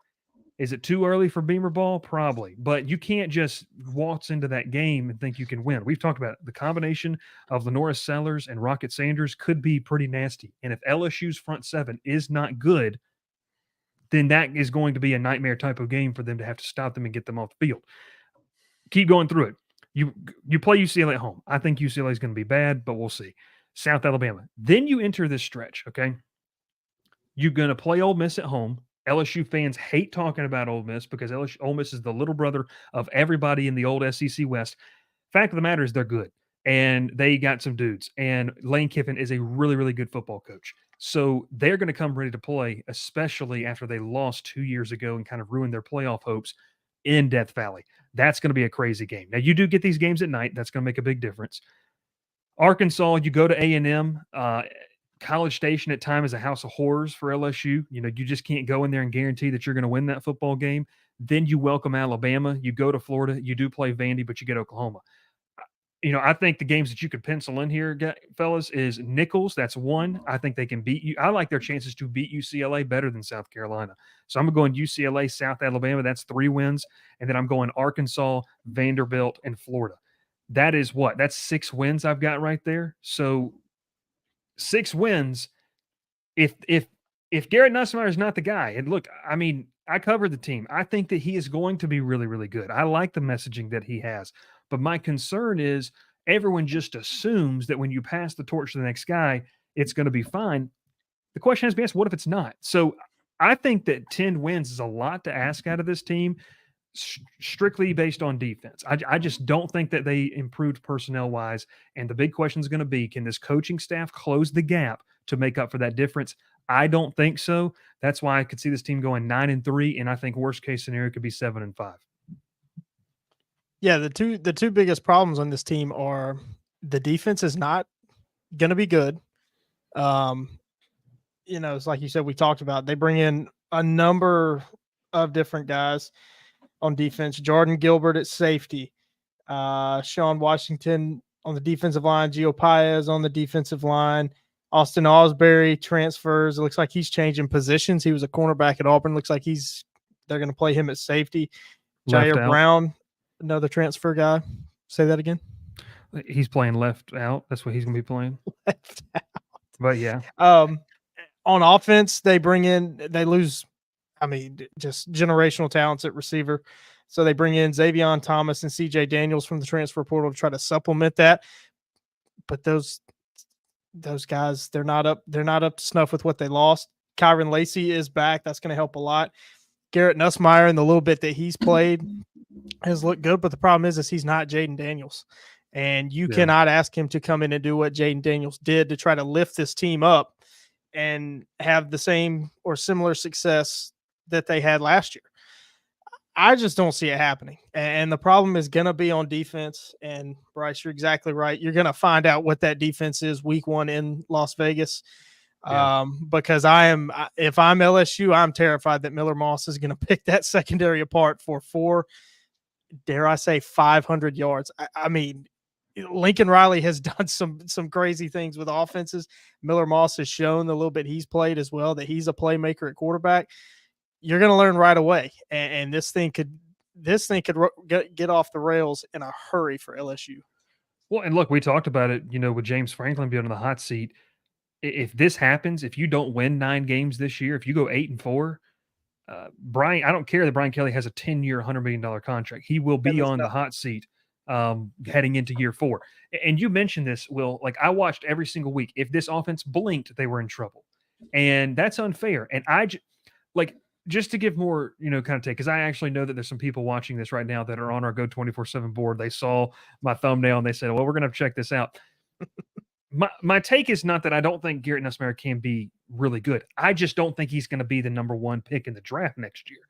Is it too early for Beamer ball? Probably. But you can't just waltz into that game and think you can win. We've talked about it. The combination of Lenoris Sellers and Rocket Sanders could be pretty nasty. And if LSU's front seven is not good, then that is going to be a nightmare type of game for them to have to stop them and get them off the field. Keep going through it. You play UCLA at home. I think UCLA is going to be bad, but we'll see. South Alabama. Then you enter this stretch, okay? You're going to play Ole Miss at home. LSU fans hate talking about Ole Miss because Ole Miss is the little brother of everybody in the old SEC West. Fact of the matter is they're good, and they got some dudes. And Lane Kiffin is a really, really good football coach. So they're going to come ready to play, especially after they lost 2 years ago and kind of ruined their playoff hopes in Death Valley. That's going to be a crazy game. Now, you do get these games at night. That's going to make a big difference. Arkansas, you go to A&M. College Station at time is a house of horrors for LSU. You know, you just can't go in there and guarantee that you're going to win that football game. Then you welcome Alabama. You go to Florida. You do play Vandy, but you get Oklahoma. You know, I think the games that you could pencil in here, fellas, is Nichols. That's one. I think they can beat you. I like their chances to beat UCLA better than South Carolina. So I'm going UCLA, South Alabama. That's 3 wins. And then I'm going Arkansas, Vanderbilt, and Florida. That is what? That's 6 wins I've got right there. So 6 wins. If Garrett Nussmeier is not the guy, and look, I mean, I covered the team. I think that he is going to be really, really good. I like the messaging that he has. But my concern is everyone just assumes that when you pass the torch to the next guy, it's going to be fine. The question has to be asked, what if it's not? So I think that 10 wins is a lot to ask out of this team, strictly based on defense. I just don't think that they improved personnel-wise. And the big question is going to be, can this coaching staff close the gap to make up for that difference? I don't think so. That's why I could see this team going 9-3, and I think worst-case scenario could be 7-5. Yeah, the two biggest problems on this team are the defense is not going to be good. You know, it's like you said, we talked about, they bring in a number of different guys on defense. Jordan Gilbert at safety, Sean Washington on the defensive line, Gio Paez on the defensive line, Austin Osbury transfers. It looks like he's changing positions. He was a cornerback at Auburn. Looks like they're going to play him at safety. Jair Brown, another transfer guy. Say that again. He's playing left out. That's what he's going to be playing. Left out. But yeah. On offense, they lose, I mean, just generational talents at receiver. So they bring in Xavion Thomas and CJ Daniels from the transfer portal to try to supplement that. But those guys, they're not up to snuff with what they lost. Kyron Lacey is back. That's going to help a lot. Garrett Nussmeier, in the little bit that he's played, has looked good, but the problem is he's not Jaden Daniels. And you cannot ask him to come in and do what Jaden Daniels did to try to lift this team up and have the same or similar success that they had last year. I just don't see it happening. And the problem is going to be on defense. And Bryce, you're exactly right. You're going to find out what that defense is week 1 in Las Vegas. Because if I'm LSU, I'm terrified that Miller Moss is going to pick that secondary apart for dare I say, 500 yards. I mean, Lincoln Riley has done some crazy things with offenses. Miller Moss has shown the little bit he's played as well that he's a playmaker at quarterback. You're going to learn right away, and this thing could get off the rails in a hurry for LSU. Well, and look, we talked about it, with James Franklin being on the hot seat. If this happens, if you don't win 9 games this year, if you go 8-4, Brian, I don't care that Brian Kelly has a 10-year, $100 million contract. He will be on the hot seat heading into year 4. And you mentioned this, Will. Like, I watched every single week. If this offense blinked, they were in trouble, and that's unfair. And just to give more, kind of take, because I actually know that there's some people watching this right now that are on our Go 24/7 board. They saw my thumbnail and they said, "Well, we're going to check this out." My take is not that I don't think Garrett Nussmeier can be really good. I just don't think he's going to be the number 1 pick in the draft next year.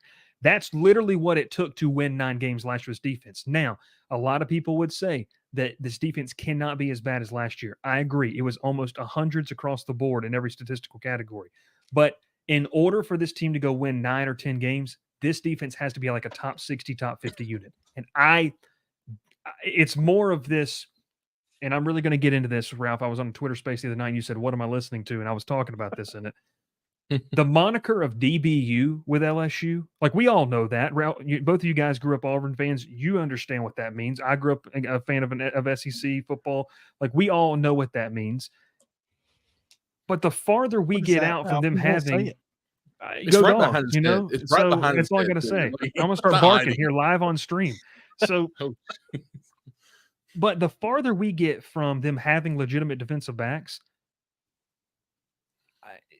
That's literally what it took to win 9 games last year's defense. Now, a lot of people would say that this defense cannot be as bad as last year. I agree. It was almost 100s across the board in every statistical category. But in order for this team to go win 9 or 10 games, this defense has to be like a top 60, top 50 unit. And it's more of this, and I'm really going to get into this, Ralph. I was on Twitter Space the other night, and you said, "What am I listening to?" And I was talking about this in it. The moniker of DBU with LSU, like, we all know that. Ralph, both of you guys grew up Auburn fans. You understand what that means. I grew up a fan of SEC football. Like, we all know what that means. But the farther we get out from them having, go dogs, it's right behind. That's all I got to say. I'm gonna start barking here live on stream. So, but the farther we get from them having legitimate defensive backs,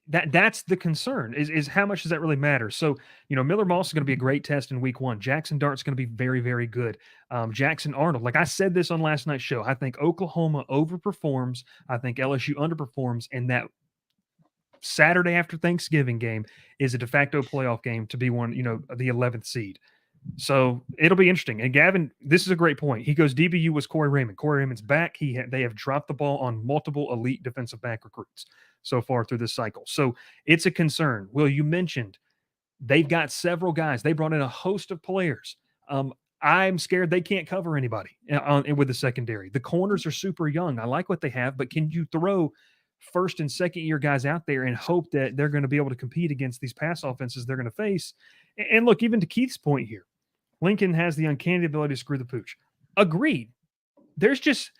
that's the concern. Is how much does that really matter? So, Miller Moss is going to be a great test in week 1. Jackson Dart's going to be very, very good. Jackson Arnold, like I said this on last night's show, I think Oklahoma overperforms. I think LSU underperforms, and that Saturday after Thanksgiving game is a de facto playoff game to be one, the 11th seed. So it'll be interesting. And Gavin, this is a great point. He goes, DBU was Corey Raymond. Corey Raymond's back. They have dropped the ball on multiple elite defensive back recruits so far through this cycle. So it's a concern. Will, you mentioned they've got several guys. They brought in a host of players. I'm scared they can't cover anybody with the secondary. The corners are super young. I like what they have, but can you throw first and second year guys out there and hope that they're going to be able to compete against these pass offenses they're going to face? And look, even to Keith's point here, Lincoln has the uncanny ability to screw the pooch. Agreed. There's just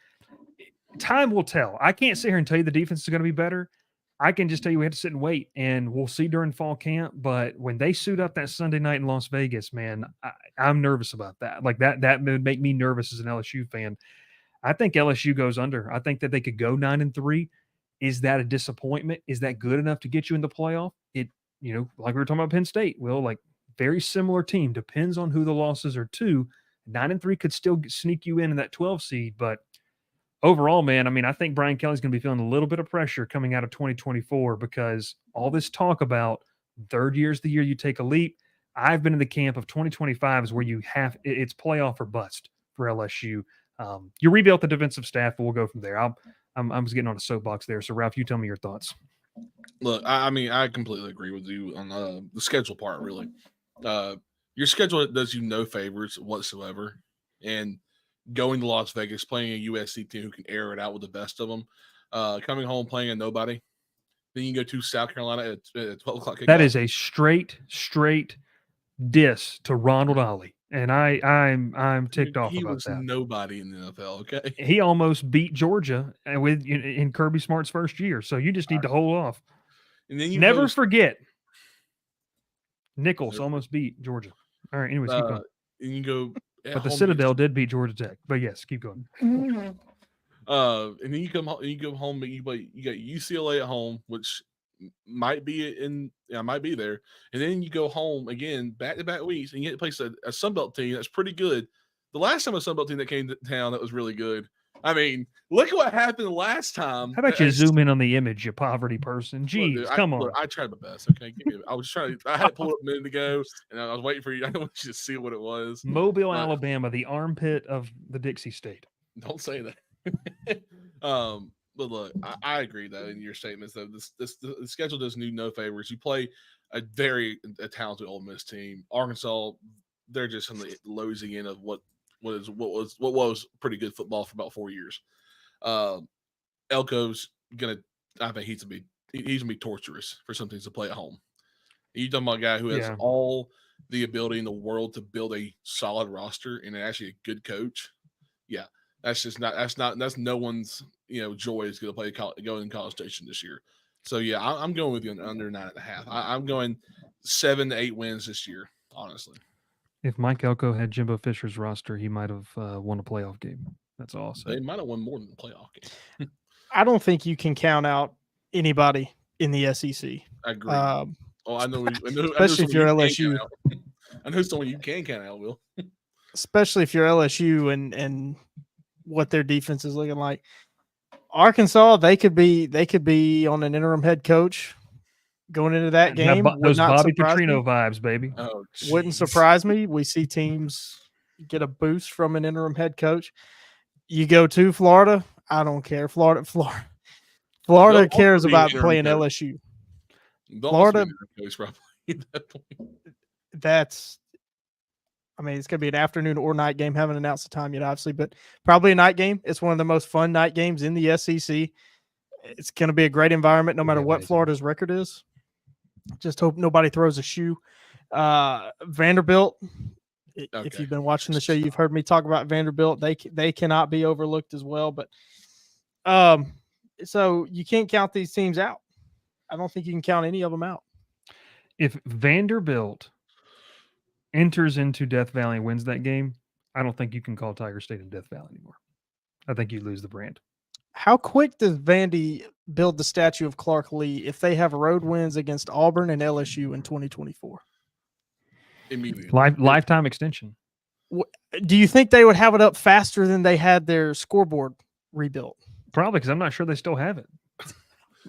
time will tell. I can't sit here and tell you the defense is going to be better. I can just tell you we have to sit and wait, and we'll see during fall camp. But when they suit up that Sunday night in Las Vegas, man, I'm nervous about that. Like that would make me nervous as an LSU fan. I think LSU goes under. I think that they could go 9-3. Is that a disappointment? Is that good enough to get you in the playoff? Like we were talking about Penn State. Well, like, very similar team. Depends on who the losses are to. 9-3 could still sneak you in that 12 seed, but overall, man, I mean, I think Brian Kelly's going to be feeling a little bit of pressure coming out of 2024 because all this talk about third year is the year you take a leap. I've been in the camp of 2025 is where it's playoff or bust for LSU. You rebuilt the defensive staff, but we'll go from there. I'm just getting on a soapbox there. So, Ralph, you tell me your thoughts. Look, I mean, I completely agree with you on the schedule part, really. Your schedule does you no favors whatsoever. And going to Las Vegas, playing a USC team who can air it out with the best of them, coming home playing a nobody. Then you go to South Carolina at 12 o'clock. That is a straight diss to Ronald Ollie. And I'm ticked off about that. He was nobody in the NFL, okay? He almost beat Georgia in Kirby Smart's first year. So you just need to hold off. And then you never forget, Nichols almost beat Georgia. All right, anyways, keep going. And you go, but the Citadel did beat Georgia Tech. But yes, keep going. And then you come home, and you got UCLA at home, which might be might be there. And then you go home again, back-to-back weeks, and you get to place a Sunbelt team that's pretty good. The last time a Sunbelt team that came to town that was really good. I mean, look at what happened last time. How about you zoom in on the image, you poverty person? Jeez, dude, come on. Look, I tried my best. Okay, I was trying to. I had to pull it up a minute ago, and I was waiting for you. I want you to see what it was. Mobile, Alabama, the armpit of the Dixie State. Don't say that. But look, I agree though in your statements though. The schedule does no favors. You play a talented Ole Miss team. Arkansas, they're just on the losing end of what was pretty good football for about 4 years. Elko's I think he's gonna be torturous for some things to play at home. You're talking about a guy who has all the ability in the world to build a solid roster and actually a good coach. Yeah, that's no one's joy is going to go in College Station this year. So yeah, I'm going with you on under 9.5. I'm going 7 to 8 wins this year, honestly. If Mike Elko had Jimbo Fisher's roster, he might have won a playoff game. That's all. They might have won more than a playoff game. I don't think you can count out anybody in the SEC. I agree. I know. Especially if you're LSU. I know someone you can count out, Will. Especially if you're LSU and what their defense is looking like. Arkansas, they could be on an interim head coach going into that game. Those Bobby Petrino vibes, baby. Oh, wouldn't surprise me. We see teams get a boost from an interim head coach. You go to Florida, I don't care. Florida cares about playing LSU. Florida, it's going to be an afternoon or night game. Haven't announced the time yet, obviously, but probably a night game. It's one of the most fun night games in the SEC. It's going to be a great environment no matter what Florida's record is. Just hope nobody throws a shoe. Vanderbilt, if you've been watching the show, you've heard me talk about Vanderbilt. They cannot be overlooked as well. But so you can't count these teams out. I don't think you can count any of them out. If Vanderbilt enters into Death Valley and wins that game, I don't think you can call Tiger State in Death Valley anymore. I think you lose the brand. How quick does Vandy build the statue of Clark Lee if they have road wins against Auburn and LSU in 2024? Immediately. Lifetime extension. Do you think they would have it up faster than they had their scoreboard rebuilt? Probably, because I'm not sure they still have it.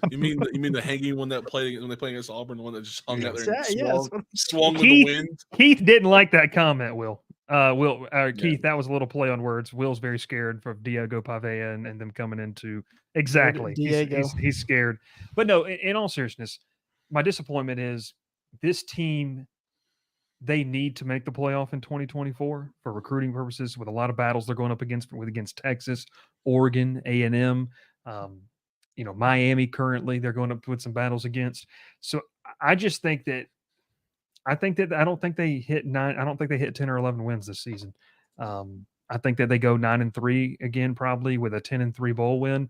You mean the hanging one that played when they played against Auburn, the one that just hung out there and swung with the wind? Keith didn't like that comment, Will. Keith, that was a little play on words. Will's very scared for Diego Pavea and them coming into exactly. Diego. He's scared. But no, in all seriousness, my disappointment is this team. They need to make the playoff in 2024 for recruiting purposes. With a lot of battles they're going up against Texas, Oregon, A&M. Miami currently they're going up with some battles against. So I just think that I don't think they hit 9. I don't think they hit 10 or 11 wins this season. I think that they go 9-3 again, probably with a 10-3 bowl win.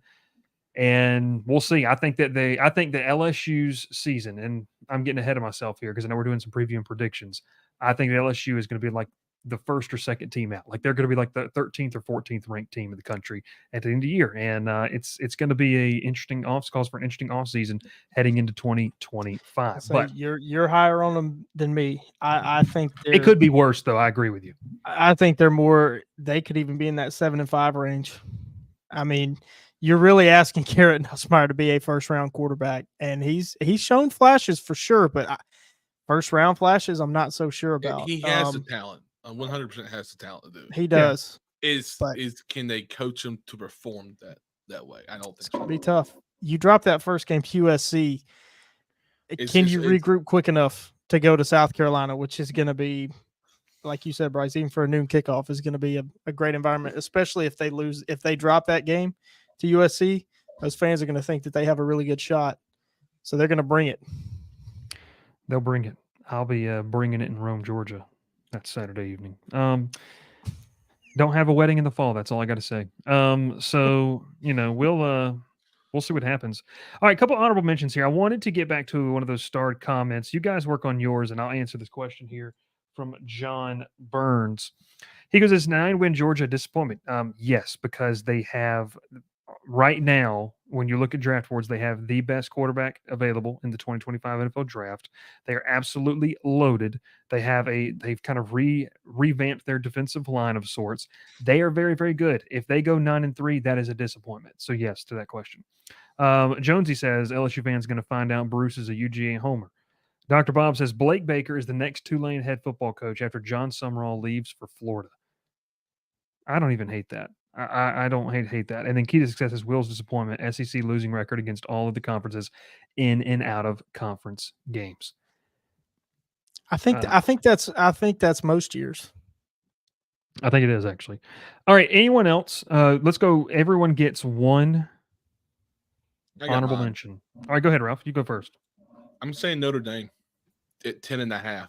And we'll see. I think that LSU's season, and I'm getting ahead of myself here because I know we're doing some preview and predictions. I think that LSU is going to be like the first or second team out. Like they're going to be like the 13th or 14th ranked team in the country at the end of the year. And it's going to be an interesting calls for an interesting offseason heading into 2025. So but you're higher on them than me. I think it could be worse though. I agree with you. I think they could even be in that 7-5 range. I mean, you're really asking Garrett Nussmeier to be a first-round quarterback, and he's shown flashes for sure, but first-round flashes, I'm not so sure about. He has the talent. 100% has the talent to do it. He does. Can they coach him to perform that way? I don't think so. It'll be tough. You drop that first game to USC. Can you regroup quick enough to go to South Carolina, which is going to be, like you said, Bryce, even for a noon kickoff, is going to be a great environment, especially if they drop that game to USC. Those fans are going to think that they have a really good shot. So they're going to bring it. They'll bring it. I'll be bringing it in Rome, Georgia. That's Saturday evening. Don't have a wedding in the fall. That's all I got to say. So we'll see what happens. All right, a couple honorable mentions here. I wanted to get back to one of those starred comments. You guys work on yours, and I'll answer this question here from John Burns. He goes, "Is 9-win Georgia a disappointment?" Yes, because they have right now, when you look at draft boards, they have the best quarterback available in the 2025 NFL draft. They are absolutely loaded. They've kind of revamped their defensive line of sorts. They are very, very good. If they go 9-3, that is a disappointment. So yes, to that question. Jonesy says LSU fans going to find out Bruce is a UGA homer. Dr. Bob says Blake Baker is the next Tulane head football coach after John Sumrall leaves for Florida. I don't even hate that. I don't hate that. And then key to success is Will's disappointment. SEC losing record against all of the conferences in and out of conference games. I think that's most years. I think it is actually. All right. Anyone else? Let's go. Everyone gets one honorable mention. All right, go ahead, Ralph. You go first. I'm saying Notre Dame at 10.5.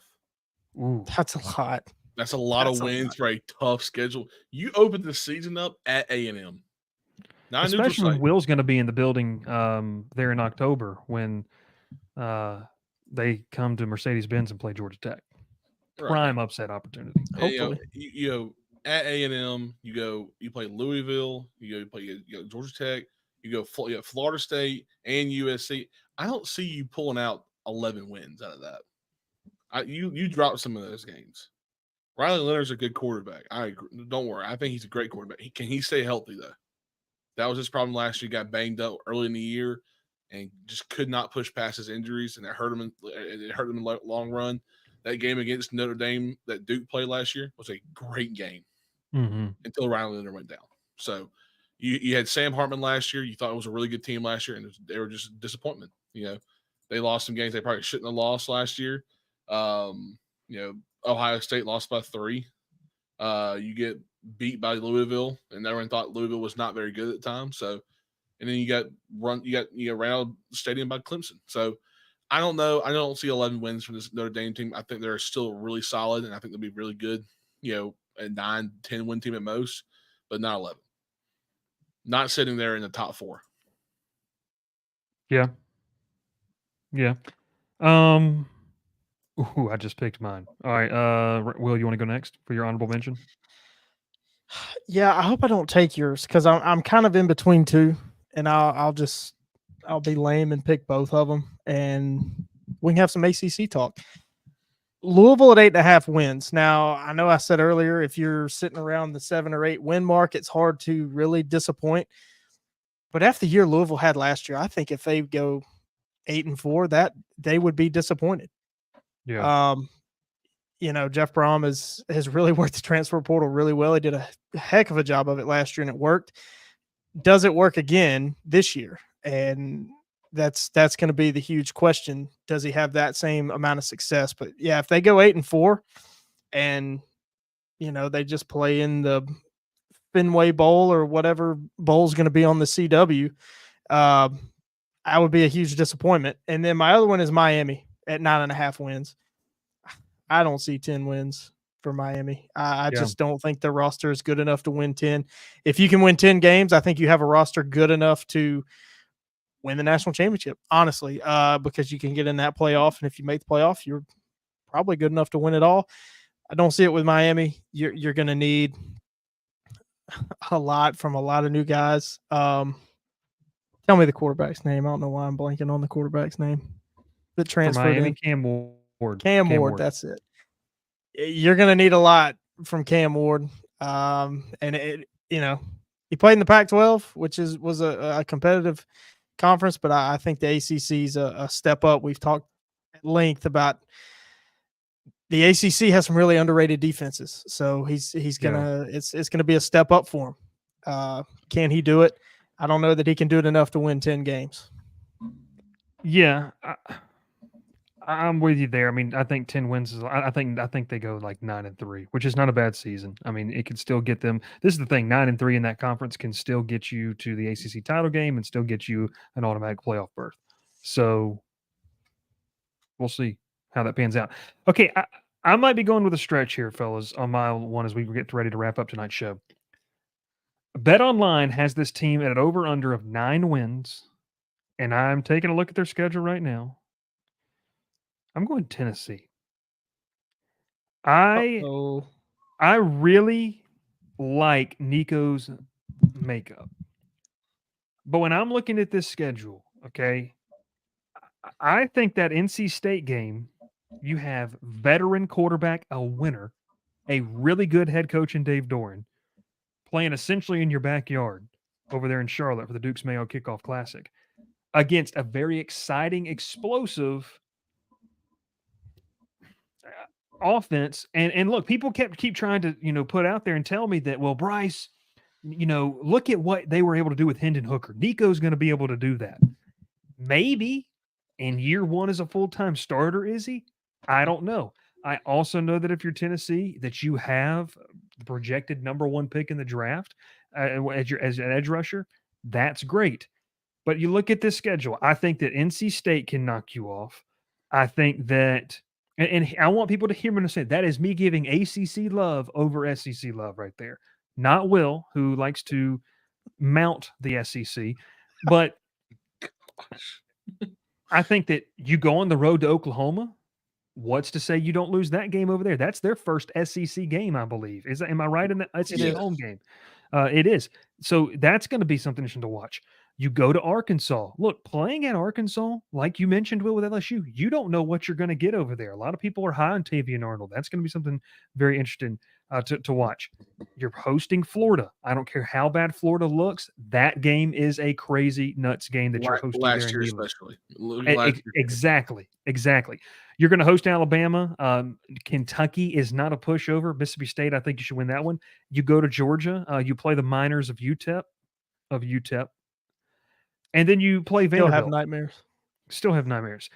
Ooh, that's a lot. That's a lot of wins for a tough schedule. You opened the season up at A&M. Especially when Will's going to be in the building there in October when they come to Mercedes-Benz and play Georgia Tech. Prime upset opportunity. Hopefully. You go at A&M, you play Louisville, you go Georgia Tech, you go Florida State and USC. I don't see you pulling out 11 wins out of that. You dropped some of those games. Riley Leonard's a good quarterback. I agree. Don't worry. I think he's a great quarterback. Can he stay healthy, though? That was his problem last year. He got banged up early in the year and just could not push past his injuries, and it hurt him in the long run. That game against Notre Dame that Duke played last year was a great game until Riley Leonard went down. So you had Sam Hartman last year. You thought it was a really good team last year, and they were just a disappointment. They lost some games they probably shouldn't have lost last year. Ohio State lost by 3. You get beat by Louisville, and everyone thought Louisville was not very good at the time. So, and then you got ran out of the stadium by Clemson. So, I don't know. I don't see 11 wins from this Notre Dame team. I think they're still really solid, and I think they'll be really good. A 9-10 win team at most, but not 11. Not sitting there in the top 4. Yeah. Ooh, I just picked mine. All right, Will, you want to go next for your honorable mention? Yeah, I hope I don't take yours because I'm kind of in between two, and I'll be lame and pick both of them, and we can have some ACC talk. Louisville at 8.5 wins. Now, I know I said earlier if you're sitting around the 7 or 8 win mark, it's hard to really disappoint. But after the year Louisville had last year, I think if they go 8-4, that they would be disappointed. Yeah. Jeff Brom has really worked the transfer portal really well. He did a heck of a job of it last year, and it worked. Does it work again this year? And that's going to be the huge question. Does he have that same amount of success? But yeah, if they go 8-4 and, they just play in the Fenway Bowl or whatever bowl is going to be on the CW, I would be a huge disappointment. And then my other one is Miami at 9.5 wins. I don't see 10 wins for Miami. I just don't think the roster is good enough to win 10. If you can win 10 games, I think you have a roster good enough to win the national championship, honestly, because you can get in that playoff. And if you make the playoff, you're probably good enough to win it all. I don't see it with Miami. You're going to need a lot from a lot of new guys. Tell me the quarterback's name. I don't know why I'm blanking on the quarterback's name. The transfer Miami, Cam Ward. Cam Ward, that's it. You're going to need a lot from Cam Ward. And he played in the Pac-12, which was a competitive conference, but I think the ACC is a step up. We've talked at length about the ACC has some really underrated defenses, so he's gonna it's gonna be a step up for him. Can he do it? I don't know that he can do it enough to win 10 games. Yeah, I'm with you there. I mean, I think 10 wins is. I think they go like 9-3, which is not a bad season. I mean, it could still get them. This is the thing: 9-3 in that conference can still get you to the ACC title game and still get you an automatic playoff berth. So we'll see how that pans out. Okay, I might be going with a stretch here, fellas, on mile one as we get ready to wrap up tonight's show. BetOnline has this team at an over/under of 9 wins, and I'm taking a look at their schedule right now. I'm going Tennessee. I really like Nico's makeup. But when I'm looking at this schedule, okay, I think that NC State game, you have veteran quarterback, a winner, a really good head coach in Dave Doran, playing essentially in your backyard over there in Charlotte for the Dukes Mayo Kickoff Classic against a very exciting, explosive offense. And look, people keep trying to put out there and tell me that, well, Bryce, look at what they were able to do with Hendon Hooker. Nico's going to be able to do that. Maybe in year one as a full-time starter, is he? I don't know. I also know that if you're Tennessee, that you have the projected number one pick in the draft as an edge rusher. That's great. But you look at this schedule. I think that NC State can knock you off. I think that, and I want people to hear me say that is me giving ACC love over SEC love right there. Not Will, who likes to mount the SEC, but I think that you go on the road to Oklahoma. What's to say you don't lose that game over there? That's their first SEC game, I believe. Am I right in that SEC home game? It is. So that's going to be something interesting to watch. You go to Arkansas. Look, playing at Arkansas, like you mentioned, Will, with LSU, you don't know what you're going to get over there. A lot of people are high on Tavian Arnold. That's going to be something very interesting to watch. You're hosting Florida. I don't care how bad Florida looks. That game is a crazy nuts game that you're hosting last there year, especially. Exactly. You're going to host Alabama. Kentucky is not a pushover. Mississippi State, I think you should win that one. You go to Georgia. You play the Miners of UTEP. And then you play Vanderbilt. Still have nightmares.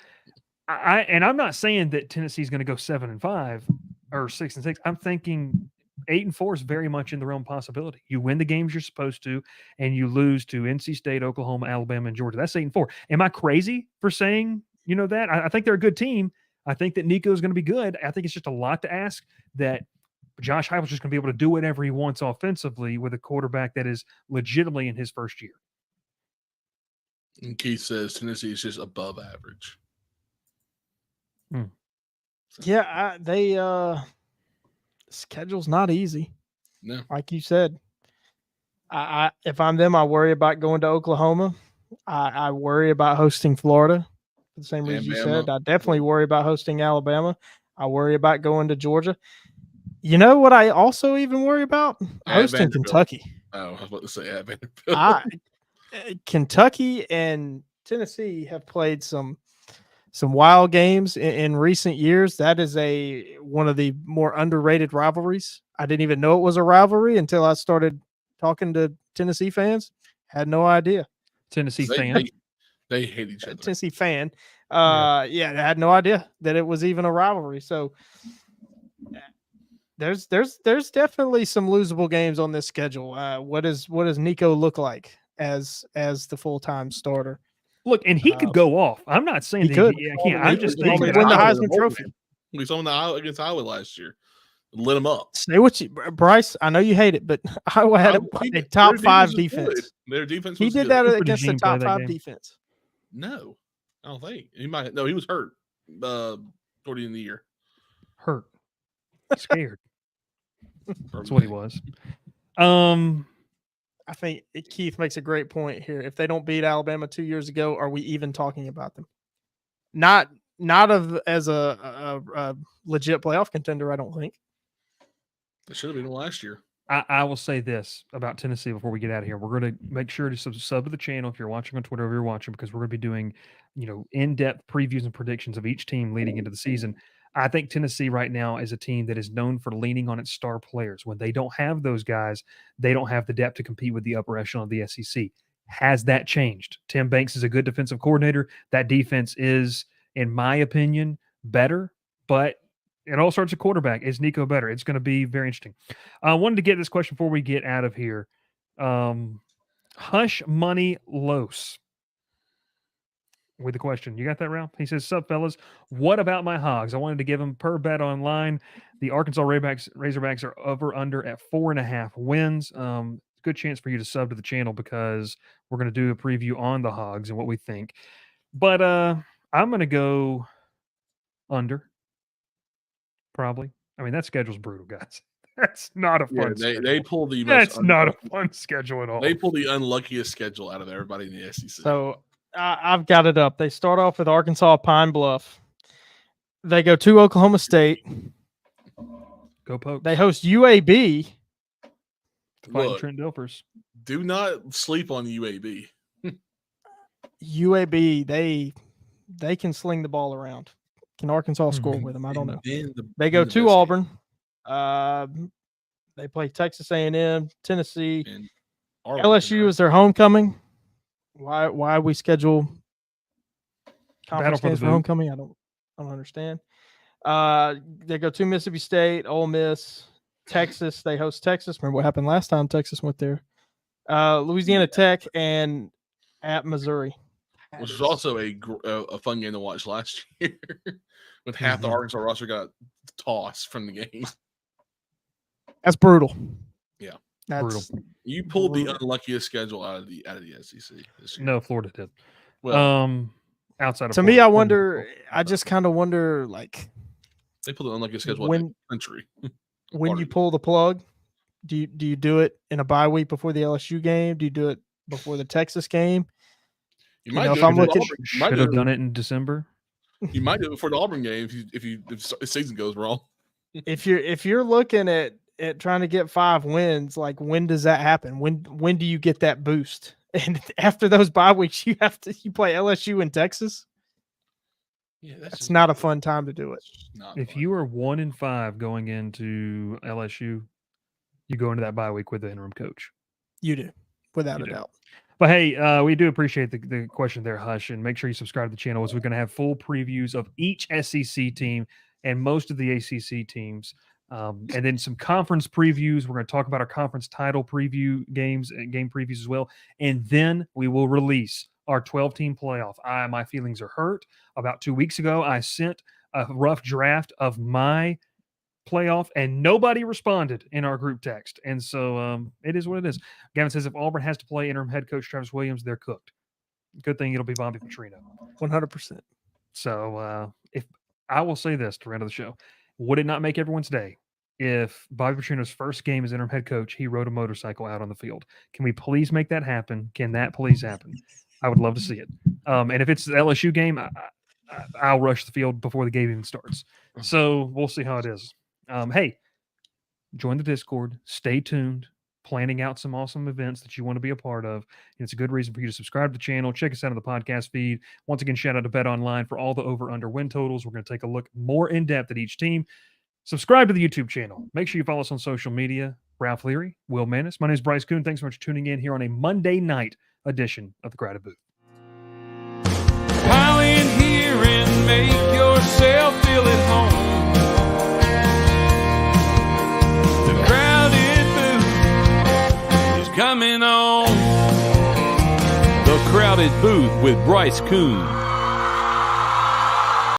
I'm not saying that Tennessee's going to go 7-5 or 6-6. I'm thinking 8-4 is very much in the realm of possibility. You win the games you're supposed to, and you lose to NC State, Oklahoma, Alabama, and Georgia. That's 8-4. Am I crazy for saying that? I think they're a good team. I think that Nico is going to be good. I think it's just a lot to ask that Josh Heupel's just going to be able to do whatever he wants offensively with a quarterback that is legitimately in his first year. And Keith says Tennessee is just above average. Yeah, schedule's not easy. No, like you said. I if I'm them, I worry about going to Oklahoma. I worry about hosting Florida for the same reason you said. I definitely worry about hosting Alabama. I worry about going to Georgia. You know what I also even worry about? Hosting Kentucky. Oh, I was about to say at Vanderbilt. Kentucky and Tennessee have played some wild games in recent years. That is one of the more underrated rivalries. I didn't even know it was a rivalry until I started talking to Tennessee fans. Had no idea. Tennessee fan. They hate each other. Tennessee fan. I had no idea that it was even a rivalry. So there's definitely some losable games on this schedule. What does Nico look like as the full-time starter? Look, and he could go off. I'm not saying he could. I'm just saying win the Heisman Trophy. We saw him against Iowa last year. Lit him up. Say what you, Bryce. I know you hate it, but Iowa had a top 5 defense. Their defense. He did that against the top 5 defense. No, I don't think he might. No, he was hurt toward the end of the year. Hurt, scared. That's what he was. I think Keith makes a great point here. If they don't beat Alabama 2 years ago, are we even talking about them? Not as a legit playoff contender, I don't think. They should have been last year. I will say this about Tennessee before we get out of here. We're going to make sure to sub to the channel if you're watching on Twitter, if you're watching, because we're going to be doing, in-depth previews and predictions of each team leading into the season. I think Tennessee right now is a team that is known for leaning on its star players. When they don't have those guys, they don't have the depth to compete with the upper echelon of the SEC. Has that changed? Tim Banks is a good defensive coordinator. That defense is, in my opinion, better, but it all starts at quarterback. Is Nico better? It's going to be very interesting. I wanted to get this question before we get out of here. Hush Money Los with the question. You got that, Ralph? He says, sup, fellas. What about my Hogs? I wanted to give them per bet online. The Arkansas Razorbacks are over under at 4.5 wins. Good chance for you to sub to the channel because we're going to do a preview on the Hogs and what we think. But I'm going to go under. Probably. I mean, that schedule's brutal, guys. That's not a fun. They pull the That's not a fun schedule at all. They pull the unluckiest schedule out of everybody in the SEC. So I've got it up. They start off with Arkansas Pine Bluff. They go to Oklahoma State. Go Pokes. They host UAB. Fighting Trent Dilfers. Do not sleep on UAB. UAB, they can sling the ball around. Can Arkansas score with them? I don't know. They go to Auburn. They play Texas A&M, Tennessee. And LSU is their homecoming. Why we schedule conference games for homecoming? I don't understand. They go to Mississippi State, Ole Miss, Texas. They host Texas. Remember what happened last time Texas went there. Louisiana Tech and at Missouri, which was also a fun game to watch last year. With half the Arkansas roster got tossed from the game. That's brutal. Yeah, that's brutal. You pulled the unluckiest schedule out of the SEC this year. No, Florida did. Well, outside of to Florida, me, I wonder. I just kind of wonder, like, they pulled the unluckiest schedule in the country. When you pull the plug, do you do it in a bye week before the LSU game? Do you do it before the Texas game? You might. If I'm looking, should have done it in December. You might do it before the Auburn game if the season goes wrong. If you're looking at trying to get 5 wins, like, when does that happen? When do you get that boost? And after those bye weeks, you play LSU in Texas. Yeah, that's not a fun time to do it. If you are 1-5 going into LSU, you go into that bye week with the interim coach. You do, without a doubt. But hey, we do appreciate the question there, Hush, and make sure you subscribe to the channel as we're going to have full previews of each SEC team and most of the ACC teams, and then some conference previews. We're going to talk about our conference title preview games and game previews as well, and then we will release our 12-team playoff. My feelings are hurt. About 2 weeks ago, I sent a rough draft of my playoff, and nobody responded in our group text. And so it is what it is. Gavin says if Auburn has to play interim head coach Travis Williams, they're cooked. Good thing it'll be Bobby Petrino. 100%. So if I will say this to end of the show, would it not make everyone's day if Bobby Petrino's first game as interim head coach, he rode a motorcycle out on the field? Can we please make that happen? Can that please happen? I would love to see it. And if it's the LSU game, I'll rush the field before the game even starts. So we'll see how it is. Hey, join the Discord. Stay tuned. Planning out some awesome events that you want to be a part of. And it's a good reason for you to subscribe to the channel. Check us out on the podcast feed. Once again, shout out to Bet Online for all the over-under win totals. We're going to take a look more in depth at each team. Subscribe to the YouTube channel. Make sure you follow us on social media. Ralph Leary, Will Manis. My name is Bryce Koon. Thanks so much for tuning in here on a Monday night edition of the Crowded Booth. Pile in here and make yourself feel at home. The Crowded Booth is coming on. The Crowded Booth with Bryce Koon.